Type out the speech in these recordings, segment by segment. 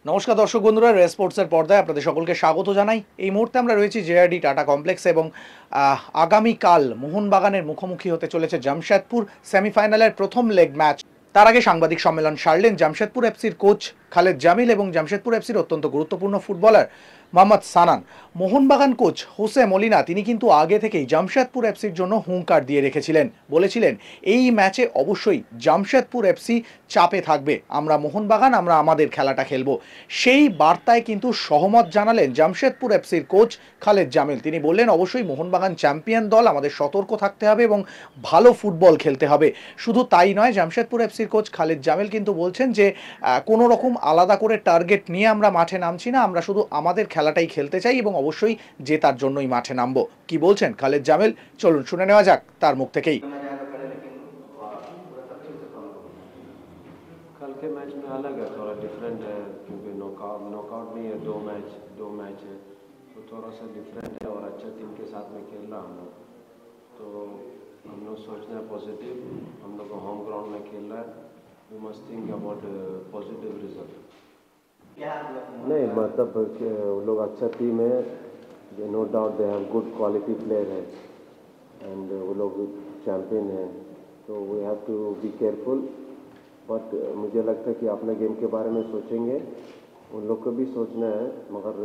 নমস্কার দর্শক বন্ধুরা, রে স্পোর্টসের পর্দায় আপনাদের সকলকে স্বাগত জানাই। এই মুহূর্তে আমরা রয়েছি জেআরডি টাটা কমপ্লেক্স এবং আগামীকাল মোহনবাগানের মুখোমুখি হতে চলেছে জামশেদপুর সেমিফাইনালের প্রথম লেগ ম্যাচ। তার আগে সাংবাদিক সম্মেলন সারলেন জামশেদপুর এফসির কোচ খালেদ জামিল এবং জামশেদপুর এফসির অত্যন্ত গুরুত্বপূর্ণ footballer Mohammad Sanan. Mohun Bagan coach Jose Molina তিনি কিন্তু আগে থেকেই জামশেদপুর এফসির জন্য হুঙ্কার দিয়ে রেখেছিলেন, বলেছিলেন এই ম্যাচে অবশ্যই জামশেদপুর এফসি চাপে থাকবে, আমরা মোহনবাগান আমরা আমাদের খেলাটা খেলবো। সেই বার্তায় কিন্তু সহমত জানালেন জামশেদপুর এফসির কোচ খালেদ জামিল। তিনি বললেন অবশ্যই মোহনবাগান চ্যাম্পিয়ন দল, আমাদের সতর্ক থাকতে হবে এবং ভালো ফুটবল খেলতে হবে। শুধু তাই নয়, জামশেদপুর এফসির কোচ খালেদ জামিল কিন্তু বলছেন যে কোনো রকম আলাদা করে টার্গেট নিয়ে আমরা মাঠে নামছি না, আমরা শুধু আমাদের খেলাটাই খেলতে চাই এবং অবশ্যই জেতার জন্যই মাঠে নামবো। কি বলছেন খালেদ জামিল, চলুন শুনে নেওয়া যাক তার মুখ থেকেই। कल के मैच में अलग है, थोड़ा डिफरेंट है क्योंकि नॉकआउट नहीं है, दो मैच है तो थोड़ा सा डिफरेंट है और अच्छा टीम के साथ में खेल रहा हम लोग। तो हम लोग सोचना है पॉजिटिव, हम लोग को होम ग्राउंड में खेल रहा है, we must think about positive result. नहीं मतलब वो लोग अच्छा टीम है, no doubt they have good quality player है एंड वो लोग चैम्पियन है, तो we have to be careful. But मुझे लगता है कि अपने गेम के बारे में सोचेंगे, उन लोग को भी सोचना है, मगर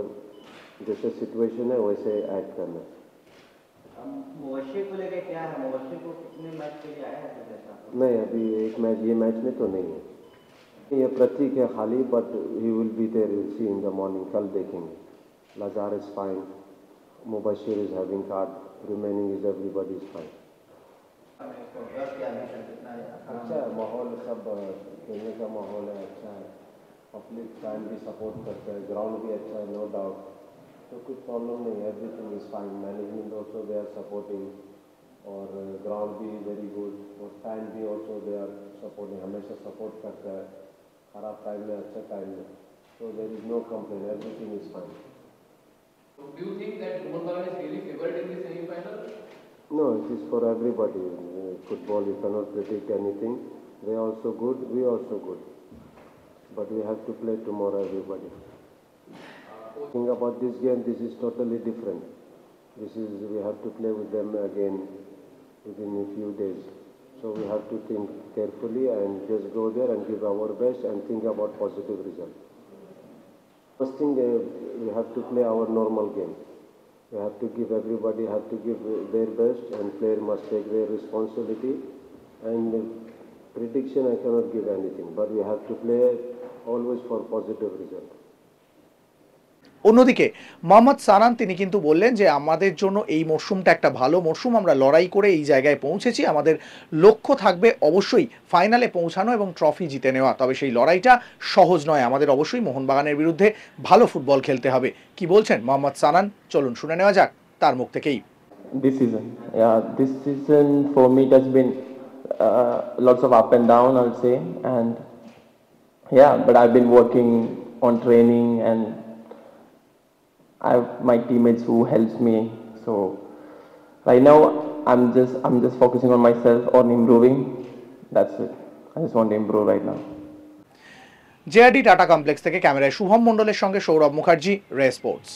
जैसे सिचुएशन है वैसे एक्ट करना है। मोशी को लेकर क्या है, मोशी को कितने मैच के लिए आया है जैसा? नहीं, अभी एक मैच ये मैच में तो नहीं है, ये प्रतीक है खाली, but he will be there, will see in the morning, कल देखेंगे। Lazar is fine, Mubashir is having card, remaining is everybody is fine. अच्छा है माहौल, सब खेलने का माहौल है, अच्छा है, पब्लिक फैन भी सपोर्ट करते हैं, ग्राउंड भी अच्छा है, नो डाउट, तो कुछ प्रॉब्लम नहीं है, everything is fine. Management also they are supporting और ग्राउंड भी वेरी गुड और फैन भी ऑल्सो दे आर सपोर्टिंग, हमेशा सपोर्ट करता है, खराब टाइम में अच्छा टाइम में, so there is no complaint, everything is fine. So do you think that Mohanbagan is really favored in the semi-final? No, it is for everybody. Football, you cannot predict anything. They are also good, we are also good. But we have to play tomorrow, everybody. Think about this game, this is totally different. We have to play with them again within a few days. So we have to think carefully and just go there and give our best and think about positive result. First thing, we have to play our normal game. We have to give, everybody have to give their best and player must take their responsibility. And prediction I cannot give anything, but we have to play always for positive result. অন্যদিকে মোহাম্মদ সানান তিনি কিন্তু বললেন যে আমাদের জন্য এই মরশুমটা একটা ভালো মরশুম, আমরা লড়াই করে এই জায়গায় পৌঁছেছি, আমাদের লক্ষ্য থাকবে অবশ্যই ফাইনালে পৌঁছানো এবং ট্রফি জিতে নেওয়া, তবে সেই লড়াইটা সহজ নয়, আমাদের অবশ্যই মোহনবাগানের বিরুদ্ধে ভালো ফুটবল খেলতে হবে। কি বলছেন মোহাম্মদ সানান, চলুন শুনে নেওয়া যাক তার মুখ থেকেই। This season for me it has been lots of up and down, I'll say, and but I've been working on training and I have my teammates who helps me. So right now I'm just focusing on myself, on improving. That's it. I just want to improve right now. JRD tata complex থেকে ক্যামেরায় শুভম মণ্ডলের সঙ্গে সৌরভ মুখার্জি, রে sports.